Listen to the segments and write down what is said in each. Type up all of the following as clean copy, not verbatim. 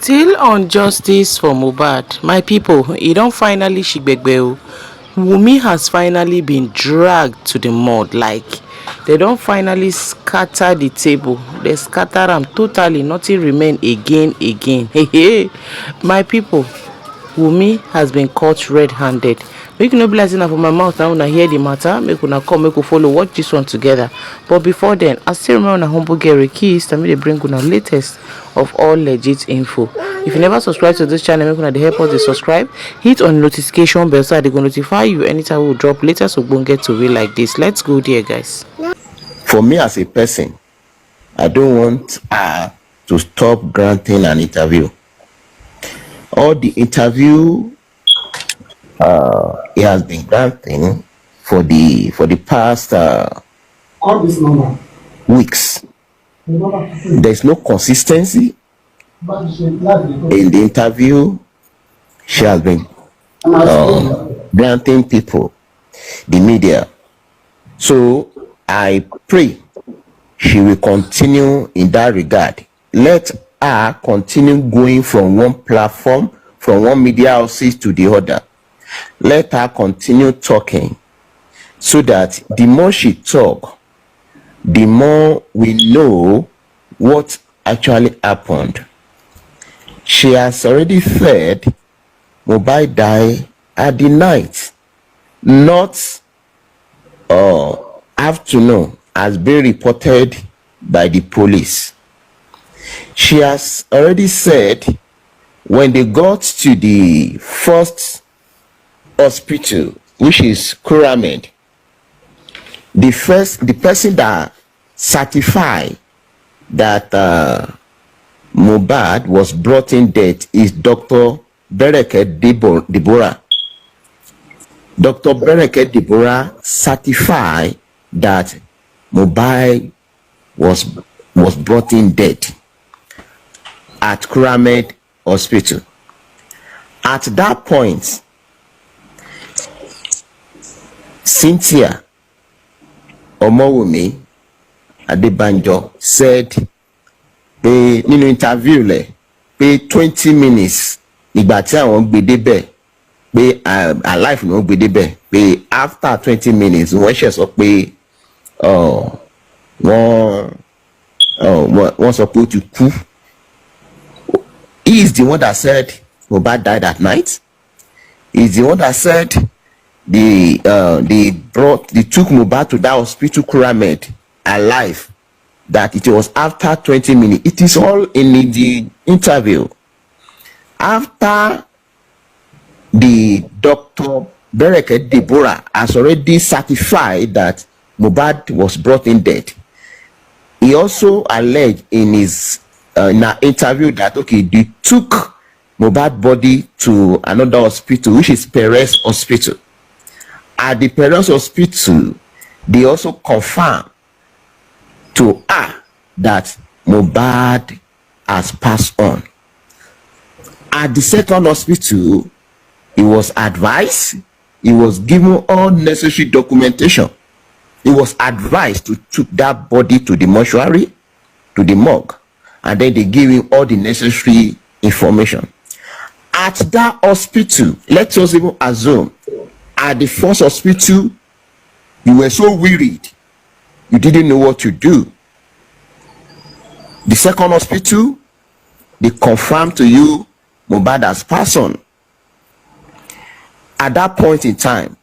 Still on justice for Mohbad, my people, e don finally shigbegbe o. Wunmi has finally been dragged to the mud. Like, they don't finally scatter the table. They scatter am totally. Nothing remain again. Hey, hey. My people, Wunmi has been caught red-handed. Make you no be like say na for my mouth now una hear the matter. Make una come, make we follow watch this one together. But before then, I still remember una humble girl keys to me they bring una latest of all legit info. If you never subscribe to this channel, make una dey help us to subscribe. Hit on notification bell so they go notify you anytime we drop latest ogbonge tori like this. Let's go there, guys. For me as a person, I don't want her to stop granting an interview. All the interview he has been granting for the past weeks. There's no consistency in the interview she has been granting people, the media. So I pray she will continue in that regard. Let her continue going from one platform, from one media houses to the other. Let her continue talking, so that the more she talk, the more we know what actually happened. She has already said Mohbad died at the night, not afternoon, as being reported by the police. She has already said when they got to the first hospital, which is Pyramid, the person that certified that Mohbad was brought in dead is Dr. Bereket Deborah. Dr. Bereket Deborah certified that Mohbad was brought in dead at Pyramid Hospital. At that point, Cynthia Omowumi Adebanjo said pé nínú interview le pé 20 minutes nígbà tí àwọn gbé débẹ̀ pé alive ni wọ́n gbé débẹ̀ pé after 20 minutes wọ́n ṣe sọ pé wọ́n sọ pé ó ti kú. He is the one that said Mohbad died at night. He is the one that said they took Mohbad to that hospital Pyramid alive, that it was after 20 minutes. It is all in the interview. After the Dr. Bereket Deborah has already certified that Mohbad was brought in dead, he also alleged in his in an interview that they took Mohbad body to another hospital, which is Perez Hospital. At the Perez Hospital, they also confirmed to her that Mohbad has passed on. At the second hospital, he was advised, he was given all necessary documentation. He was advised to take that body to the mortuary, to the morgue, and then they gave him all the necessary information. At that hospital, let us even assume, at the first hospital, you were so worried, you didn't know what to do. The second hospital, they confirmed to you Mohbad has passed on. At that point in time,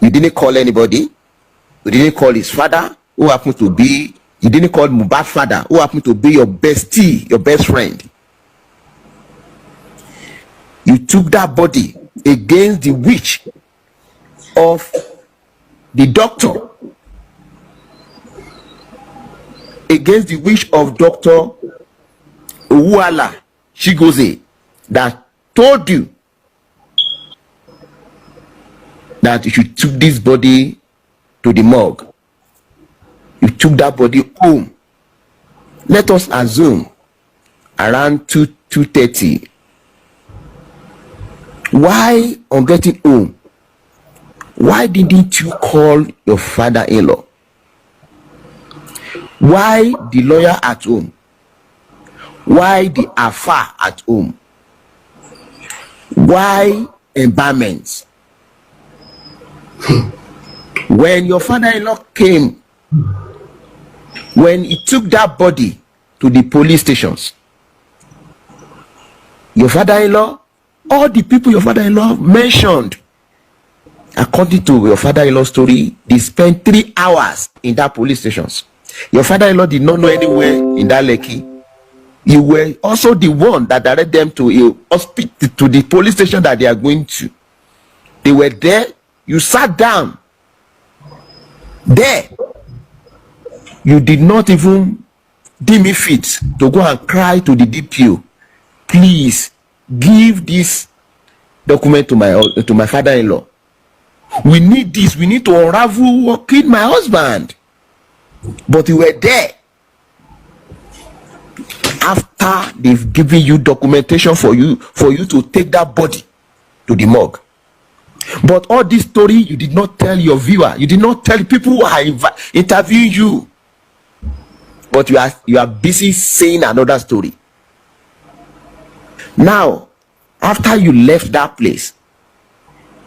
you didn't call anybody. You didn't call his father, who happened to be, you didn't call Mohbad's father, who happened to be your bestie, your best friend. You took that body against the wish of the doctor, against the wish of Dr. Uwala Chigozie, that told you that you should take this body to the morgue. You took that body home. Let us assume around 2:30. Why, on getting home, why didn't you call your father-in-law? Why the lawyer at home? Why the affair at home? Why embalmment? When your father-in-law came, when he took that body to the police stations, your father-in-law, all the people your father-in-law mentioned, according to your father-in-law's story, they spent 3 hours in that police stations. Your father-in-law did not know anywhere in that Lekki. You were also the one that directed them to a hospital, to the police station that they are going to. They were there. You sat down there. You did not even deem it fit to go and cry to the DPO, please give this document to my father-in-law. We need this. We need to unravel what killed my husband. But you were there. After they've given you documentation for you to take that body to the morgue. But all this story you did not tell your viewer. You did not tell people who are interviewing you. But you are busy saying another story. Now, after you left that place,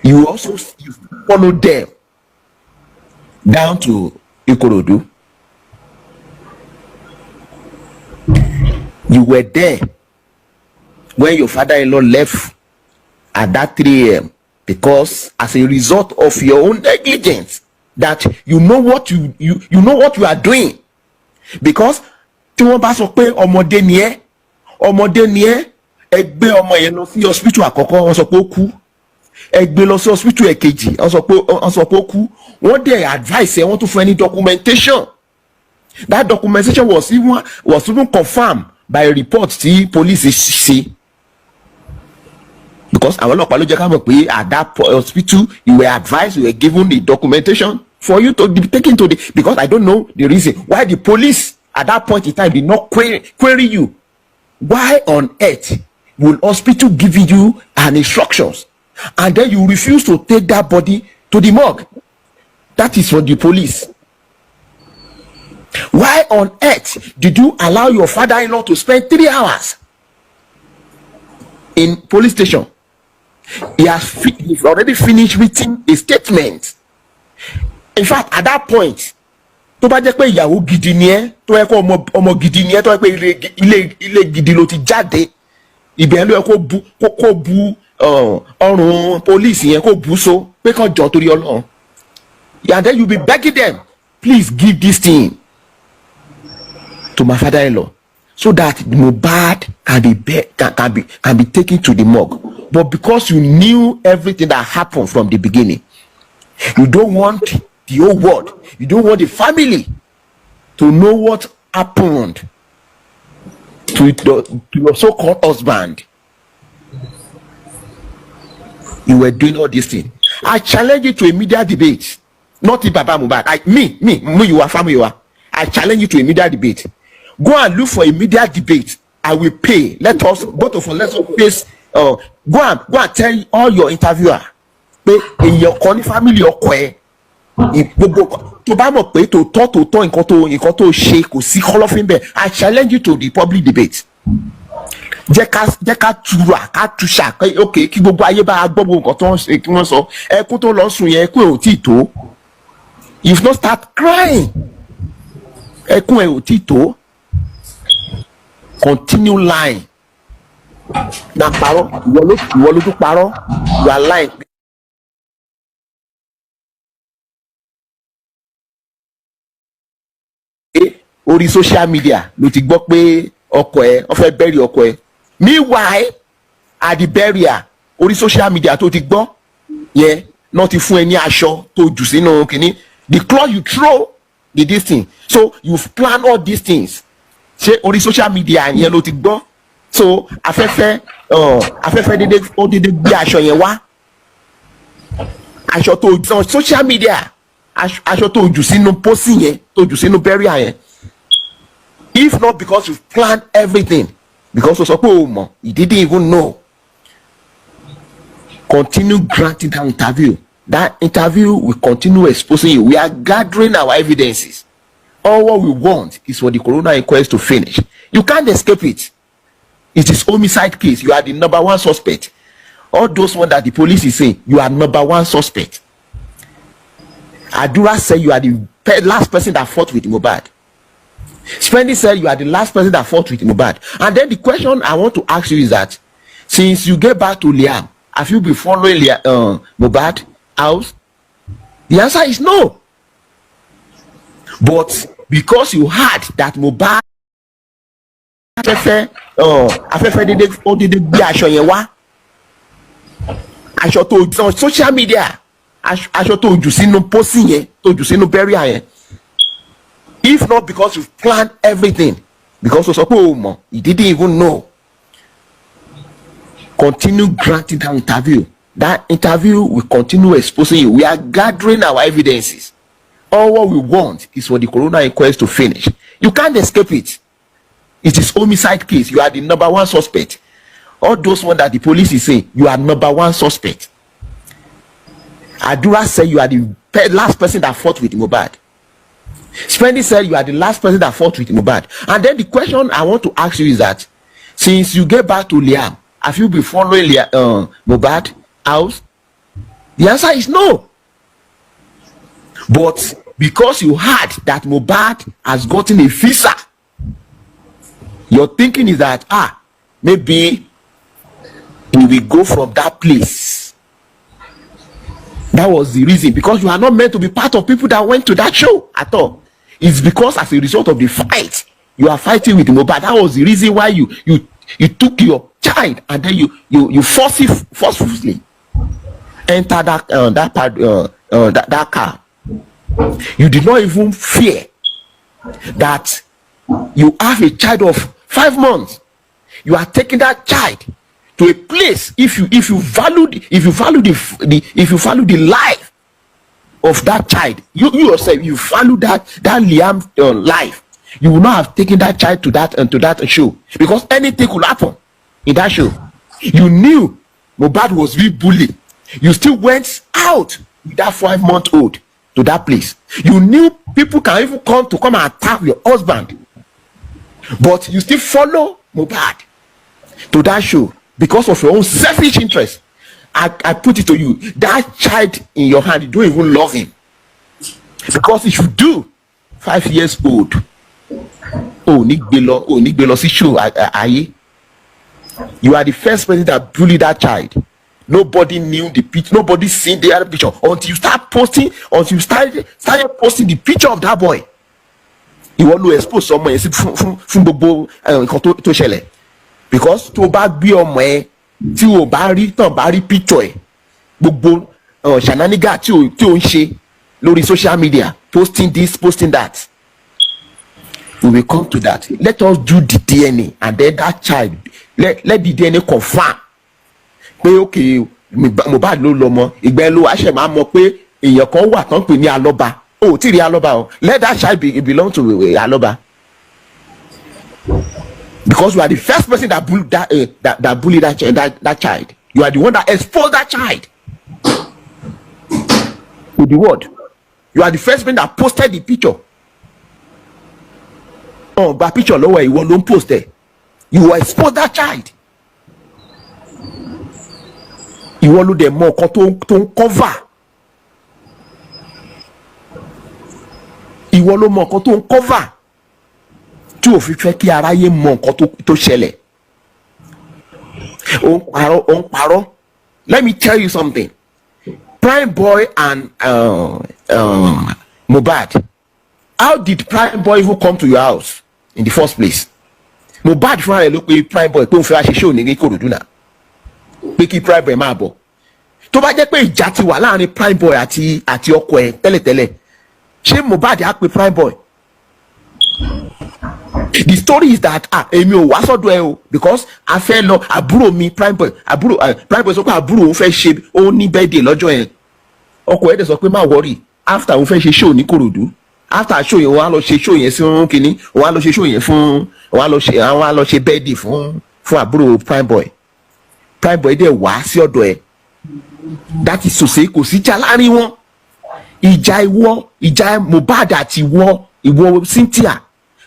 you followed them down to Ikorodu. You were there when your father-in-law left at that 3 a.m. because as a result of your own negligence, that you know what you know what you are doing. Because tí wọ́n bá sọ pé ọmọdé ni ẹ́ ẹgbẹ́ ọmọ yẹn lọ sí hospital àkọ́kọ́ wọ́n sọ pé ó kú, ẹgbẹ́ lọ sí hospital èkejì wọ́n sọ pé ó kú, wọ́n dẹ̀ advice ẹ wọ́n tún fún any documentation. That documentation was even confirmed by a report tí police ṣe. Because àwọn ọlọ́pàá ló jẹ́ ká mọ̀ pé at that hospital you were advised, you were given the documentation for you to be taken to the, because I don't know the reason why the police at that point in time did not query you. Why on earth will hospital give you an instructions and then you refuse to take that body to the morgue? That is for the police. Why on earth did you allow your father-in-law to spend 3 hours in police station? He's already finished writing a statement. In fact, at that point, tó bá jẹ́ pé ìyàwó gidi ni ẹ́, tó yẹ kó ọmọ gidi ni ẹ́, tó yẹ pé ilé gidi ló ti jáde, ibẹ̀ ló yẹ kó bu ọrùn police yẹn kó bu so pé kàn jọ torí Ọlọ́run. And then you be begging them, please give this thing to my father-in-law so that Mohbad can be taken to the morgue. But because you knew everything that happened from the beginning, you don't want the whole world, you don't want the family to know what happened to your so-called husband. You were doing all these things. I challenge you to a media debate. Not the Baba Mohbad. Me, you are family, you are. I challenge you to a media debate. Go and look for a media debate. I will pay. Let us, both of us, let's face. Go and tell all your interviewer. In your family or queer. To bá mọ̀ pé tòótọ́ nǹkan tó ṣe kò sí kọ́lọ́fín bẹ́ẹ̀. I challenge you to the public debate. Jẹ́ ká tura ká tuṣà okay kí gbogbo ayé bá gbọ́ gbogbo nǹkan tó ń ṣe kí wọ́n sọ ẹkún tó lọ sùn yẹn ẹkún ẹ̀ ò tí tó. If not start crying, ẹkún ẹ̀ ò tí tó. Continue lying. Na parọ́ ìwọ ló tún parọ́, you are lying. Orí social media ló ti gbọ́ pé ọkọ ẹ̀ ó fẹ́ bury ọkọ ẹ̀. Meanwhile at the burial orí social media tó ti gbọ́ yẹn náà ti fún ẹ ní aṣọ tó jù sínú kìíní, the cloth you throw the this thing, so you've planned all these things. Ṣé orí social media yẹn ló ti gbọ́? So afẹ́fẹ́ dédé gbé aṣọ yẹn wá, aṣọ tó jù social media, aṣọ tó jù sínú pósí yẹn, tó jù sínú burial yẹn. If not because you've planned everything, because o sọ pé o mọ̀, you didn't even know. Continue granting that interview. That interview will continue exposing you. We are gathering our evidences. All what we want is for the coroner inquest to finish. You can't escape it. It is homicide case. You are the number one suspect. All those ones that the police is saying, you are number one suspect. Adura said you are the last person that fought with Mohbad. Spendy said you are the last person that fought with Mohbad. And then the question I want to ask you is that since you get back to Liam, have you been following Mohbad house? The answer is no. But because you heard that Mohbad afẹ́fẹ́ dédé gbé aṣọ yẹn wá, aṣọ tó on social media, aṣọ tó jù sínú pósí yẹn, tó jù sínú burial yẹn. If not because you planned everything, because o sọ pé o mọ̀, you didn't even know. Continue granting that interview. That interview will continue exposing you. We are gathering our evidences. All what we want is for the coroner inquest to finish. You can't escape it. It is homicide case. You are the number one suspect. All those ones that the police is saying, you are number one suspect. Adura said you are the last person that fought with Mohbad. Spendy said you are the last person that fought with Mohbad. And then the question I want to ask you is that since you get back to Liam, have you been following Mohbad house? The answer is no. But because you heard that Mohbad has gotten a visa, your thinking is that maybe he will go from that place. That was the reason, because you are not meant to be part of people that went to that show at all. It's because as a result of the fight, you are fighting with Mohbad. That was the reason why you took your child and then you forcefully enter that car. You did not even fear that you have a child of 5 months. You are taking that child to a place. If you value the life of that child, you yourself, you value that Liam life, you will not have taken that child to that show, because anything could happen in that show. You knew Mohbad was being bullied. You still went out with that 5-month-old to that place. You knew people can even come and attack your husband, but you still follow Mohbad to that show because of your own selfish interest. I put it to you, that child in your hand, you don't even love him, because if you do, 5 years old, you are the first person that bullied that child. Nobody knew the picture, nobody seen the other picture until you started posting the picture of that boy. You want to expose someone from gbogbo nǹkan tó ṣẹlẹ̀, because tó bá gbé ọmọ ẹ tí o bá rí tán bá rí picture ẹ, gbogbo shananiga tí o ń ṣe lórí social media, posting this, posting that. We will come to that. Let us do the DNA, and then that child, let the DNA confirm pé okay, Mohbad ló lọ́mọ. Ìgbà ló wá ṣe máa mọ̀ pé èèyàn kan wà tán pè ní Alọ́ba. Oh, tí rí Alọ́ba o. Let that child belong to Alọ́ba, because you are the first person that bullied that child. You are the one that exposed that child to the world. You are the first person that posted the picture. Oh, but picture lower, you won't post there. You expose that child. You want to do more to cover. You want to more to cover. Tí o fi fẹ́ kí aráyé mọ nǹkan tó ṣẹlẹ̀. Ó ń parọ́. Let me tell you something. Prime Boy and Mohbad. How did Prime Boy even come to your house in the first place? Mohbad fúnra rẹ̀ ló pe Prime Boy pé òun fẹ́ wá ṣe show ní Ìkòròdú náà, pé kí Prime Boy máa bọ̀. Tó bá jẹ́ pé ìjà ti wà láàrin Prime Boy àti ọkọ ẹ̀ tẹ́lẹ̀tẹ́lẹ̀, ṣé Mohbad á pe Prime Boy? The story is that èmi ò wá sọ́dọ̀ ẹ o, because a fẹ́ lọ àbúrò mi Prime Boy sọ pé àbúrò òun fẹ́ ṣe ó ní birthday lọ́jọ́ yẹn. Ọkọ ẹ̀ dẹ̀ sọ pé má worry, after òun fẹ́ ṣe show ní Ìkòròdú, after show yẹn wọ́n á lọ ṣe show yẹn sí kínní, wọ́n á lọ ṣe show yẹn fún, wọ́n á lọ ṣe birthday fún àbúrò Prime Boy. Prime Boy dẹ̀ wá sí ọ̀dọ̀ ẹ̀. That is to say, kò sí ìjà láàrin wọn. Ìjà Mohbad àti ìwọ Cynthia,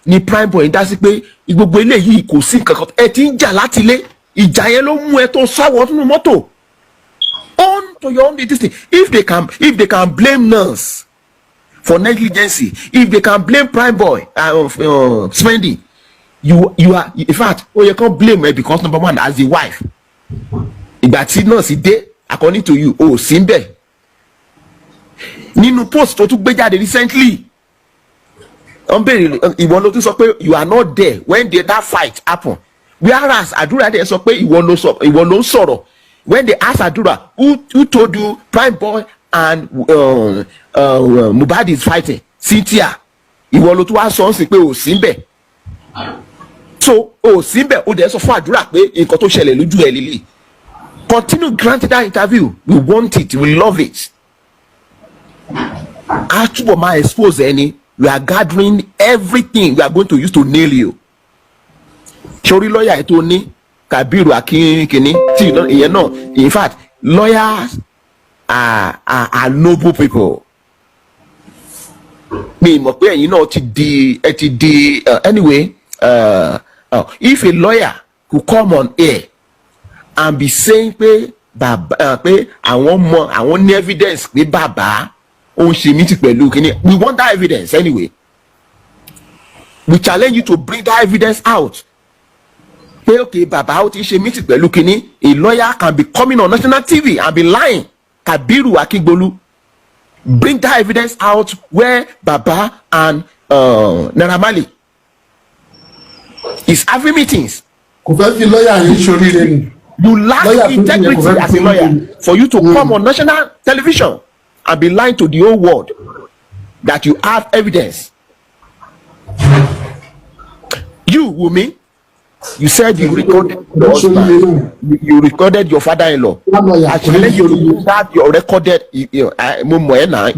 ni prime boy ń dá sí pé gbogbo eléyìí kò sí nǹkan kan ẹ ti ń jà láti ilé ìjà yẹn ló mú ẹ tó sáwọ nínú mọ́tò on to your own this thing if they can blame nurse for negligence if they can blame prime boy spending you are in fact ó yẹ kán blame ẹ because number one as the wife ìgbà tí nurse dé according to you o sí ń bẹ̀ nínú post tó tún gbé jáde recently ìwọ ló tún sọ pé you are not there when that fight happen whereas àdúrà dẹ̀ sọ pé ìwọ ló ń sọ̀rọ̀ when they ask àdúrà who told you prime boy and Mohbad is fighting Cynthia ìwọ ló tún wá sọ ọ́n sí pé ò sí ń bẹ̀ so ò sí ń bẹ̀ ó dẹ̀ sọ fún àdúrà pé nǹkan tó ṣẹlẹ̀ lójú ẹ̀ lílì continue granting that interview we want it we love it a túbọ̀ máa expose ẹni we are gathering everything we are going to use to nail you sori lọ́ọ̀yà ẹ̀ tó ní Kabiru akínkínní tí ìyẹn náà in fact lawyers are noble people mi mọ̀ pé ẹ̀yin náà ti di anyway if a lawyer could come on air and be saying pé pé àwọn ní evidence pé bàbá ó ń ṣe mítì pẹ̀lú kínní we want that evidence anyway we challenge you to bring that evidence out pé okay bàbá ó ti ṣe mítì pẹ̀lú kínní a lawyer can be coming on national TV and be lying Kabiru Akingbolu bring that evidence out where bàbá and Naira Marley is having meetings. kò fẹ́ fi lọ́ọ̀yà yín sórí rẹ̀ ni. You lack integrity as a lawyer for you to come on national television and be lying to the whole world that you have evidence. You, Wunmi, you said you recorded your husband, you recorded your father-in-law. Actually, you have your recorded Irolabi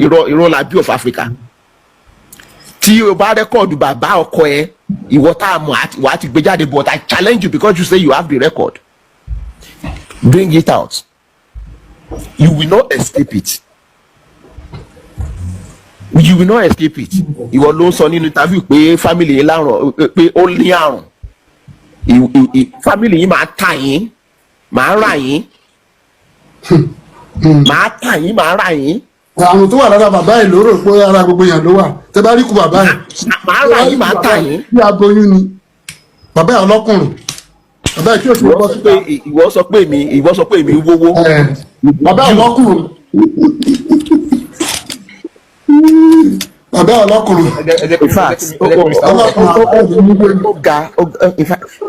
of Africa. Tí o bá record bàbá ọkọ ẹ, ìwọ tá a mọ̀ wá ti gbé jáde, but I challenge you because you say you have the record. Bring it out. You will not escape it. You will not escape it. Ìwọ ló ń sọ nínú interview pé family yín lárùn pé ó ní àrùn. Family yín máa tà yín, máa rà yín. Máa tà yín, máa rà yín. Àrùn tó wà lára bàbá ẹ̀ ló rò pé ara gbogbo èèyàn ló wà. Tẹ bá rí kú bàbá ẹ̀. Máa rà yín, máa tà yín. Bí aboyún ni. Bàbá ẹ̀ ọlọ́kùnrin. Bàbá ẹ̀ kí o sì wọ́n sí pé ìwọ sọ pé mi wówó. Bàbá ẹ̀ ọlọ́kùnrin. Bàbá ẹ̀ ọlọ́kùnrin. In fact,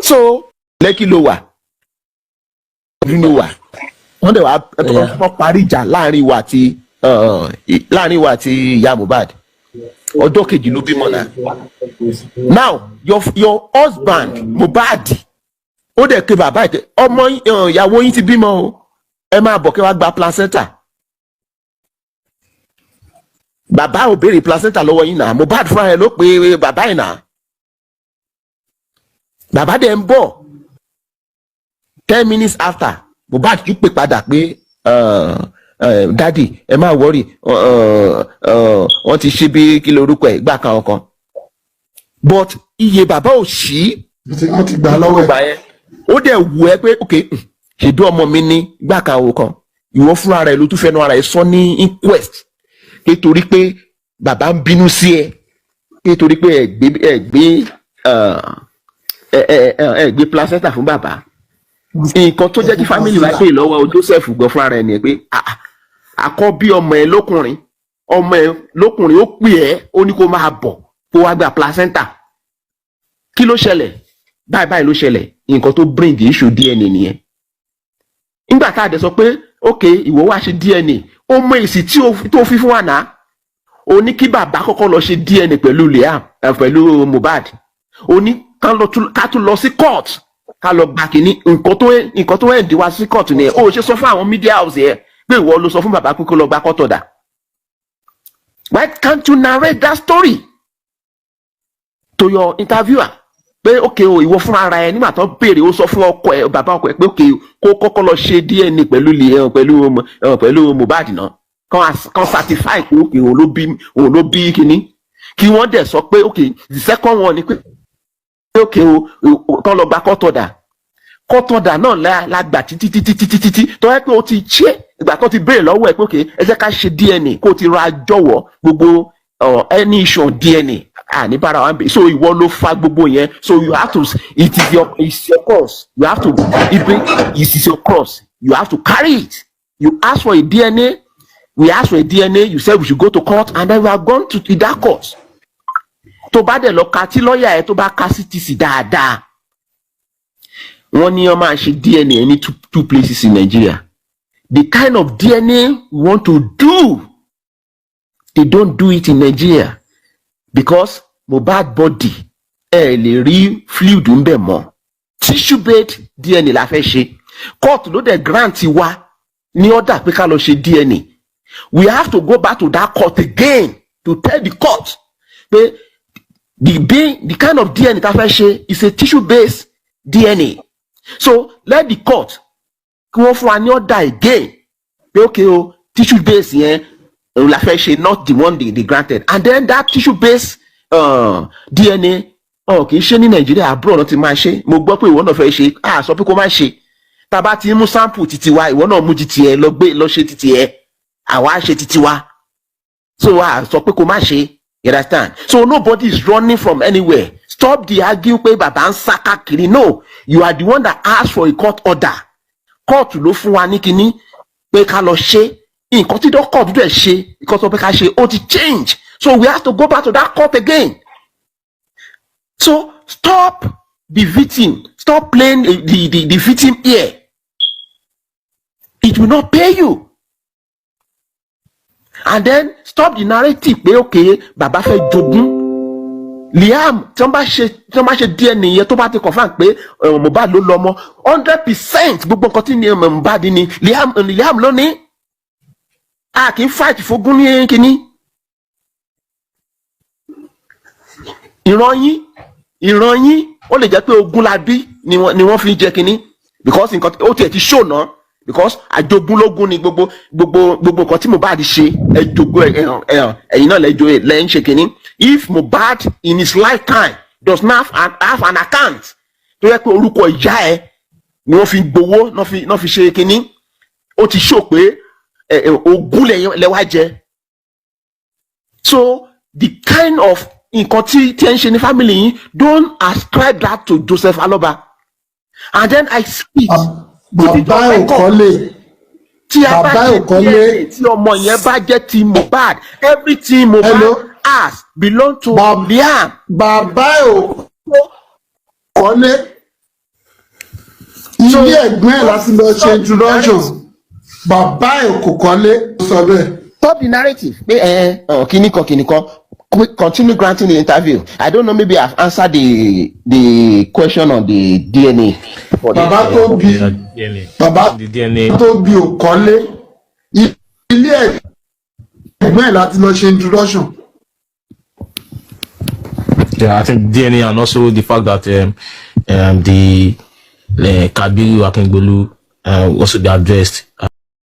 so Lẹ́kì ló wà. Wọ́n dẹ̀ wá parí ìjà láàrin wa àti ìyá Mohbad. Ọjọ́ kejì ló bímọ náà. Now your husband Mohbad ó dẹ̀ ké bàbá ẹ̀ ọmọ ìyàwó yín ti bímọ o ẹ máa bọ̀ kí wàá gba placenta. Bàbá ò béèrè placenta lọ́wọ́ yín náà Mohbad fúnra ẹ̀ ló pe bàbá ẹ̀ náà. Bàbá dẹ̀ ń bọ̀ 10 minutes after Mohbad tún pè padà pé dádì ẹ má wọ́rì wọ́n ti ṣe bí kí lorúkọ ẹ̀ gbà kan ọkàn. But iye bàbá ò ṣí. Wọ́n ti gbà lọ́wọ́ ẹ̀. Ó dẹ̀ wù ẹ́ pé ok ṣèdú ọmọ mi ní gbà kan ọkàn ìwọ fúnra rẹ̀ ló tún fẹ́nu ara ẹ̀ sọ ní inquest nítorí pé bàbá ń bínú sí ẹ nítorí pé ẹ gbé placenta fún bàbá. Nǹkan tó jẹ́ kí family wa pè lọ́wọ́ Joseph gbọ́ fúnra rẹ̀ ni pé àkọ́bí ọmọ ẹ lókùnrin ó pè ẹ́ ó ní kó máa bọ̀ kó wá gba placenta. Kí ló ṣẹlẹ̀? Báyìí ló ṣẹlẹ̀. Nǹkan tó bring the issue DNA nìyẹn. Nígbà tá a dẹ̀ sọ pé ok ìwọ wá ṣe DNA ó mọ èsì tó fi fún wa náà ó ní kí bàbá kọ́kọ́ lọ ṣe DNA pẹ̀lú Mohbad ó ní ká tún lọ sí court ká lọ gba kínní nǹkan tó ẹ̀ ń di wá sí court nìyẹn ó ṣe sọ fún àwọn media house yẹn pé ìwọ ló sọ fún bàbá pé kó lọ gba court order. Why can't you narrate that story to your interviewer? Pé ok o ìwọ fúnra ara ẹ nígbà tó béèrè ó sọ fún ọkọ ẹ bàbá ọkọ ẹ pé ok kó kọ́kọ́ lọ ṣe DNA pẹ̀lú Mohbad náà kan certify pé ok òun ló bí kínní kí wọ́n dẹ̀ sọ pé ok the second one ni pé okay o kàn lọ gba court order náà la gbà títí tó yẹ pé o ti ṣe ìgbà tó ti béèrè lọ́wọ́ ẹ̀ pé okay ẹ jẹ́ ká ṣe DNA kó o ti ra jọ̀wọ́ gbogbo any issue DNA ní bára wa ń bẹ so ìwọ ló fa gbogbo yẹn so you have to it's your cross you have to it is your cross you have to carry it. You ask for a DNA, we ask for a DNA, you said we should go to court, and then we are gone to that court. Tó bá dẹ̀ lọ ka tí lọ́ọ̀yà ẹ̀ tó bá ka CTC dáadáa. Wọ́n ní wọ́n máa ṣe DNA ní two places in Nigeria. The kind of DNA we want to do, they don't do it in Nigeria because Mohbad body lè rí fluid ń bẹ̀ mọ́. Tissue-based DNA la fẹ́ ṣe. Court ló dẹ̀ grant wa ní order pé ká lọ ṣe DNA. We have to go back to that court again to tell the court pé the kind of DNA tá fẹ́ ṣe is a tissue-based DNA. So let the court kí wọ́n fún wa ní order again pé okay o tissue-based yẹn la fẹ́ ṣe not the one they granted and then that tissue-based DNA kì í ṣe ní Nàìjíríà abroad náà ti máa ṣe mo gbọ́ pé ìwọ náà fẹ́ ṣe sọ pé kó má ṣe tá bá ti mú sample títí wa ìwọ náà mú títí ẹ lọ ṣe títí ẹ àwa ṣe títí wa so sọ pé kó má ṣe you understand so nobody is running from anywhere stop the argue pé bàbá ń sá káàkiri no you are the one that asked for a court order court ló fún wa ní kinní pé ká lọ ṣe nǹkan tí court dẹ̀ ṣe nǹkan tó pé ká ṣe ó ti change so we have to go back to that court again so stop the victim stop playing the victim here. It will not pay you. And then stop the narrative pé okay bàbá fẹ́ jogún Liam tí wọ́n bá ṣe DNA yẹn tó bá ti confirm pé Mohbad ló lọ́mọ 100% gbogbo nǹkan tí ní Mohbad ní Liam ló ní a kì í fight fógún ní kíní. ìran yín ó lè jẹ́ pé ogún la bí ni wọ́n fi jẹ kíní because nǹkan ó tiẹ̀ ti show náà because àjogúnlógún ni gbogbo nǹkan tí Mohbad ṣe ẹ̀yin náà lẹ́ ń ṣe kínní if Mohbad in his lifetime does not have an account tó yẹ pé orúkọ ìyá ẹ ni wọ́n fi gbowó náà fi ṣe kínní ó ti show pé ogún lẹ́wà jẹ so the kind of nǹkan tí ẹ ń ṣe ní family yín don't ascribe that to Joseph Aloba and then I speak. Bàbá ò kọ́lé tí ọmọ yẹn bá jẹ́ ti Mohbad everything Mohbad has belong to Liam. Bàbá ò kọ́lé ilé ẹ̀gbọ́n ẹ̀ láti lọ ṣe introduction bàbá ò kò kọ́lé sọ bẹ́ẹ̀. Stop the narrative pé kìnnìkan continue granting the interview. I don't know maybe I've answered the question on the DNA. Bàbá tó bí ò kọ́lé ilé ẹ̀gbọ́n ẹ̀ láti lọ ṣe introduction. Yeah, I think DNA and also the fact that the Kabiru Akingbolu also they addressed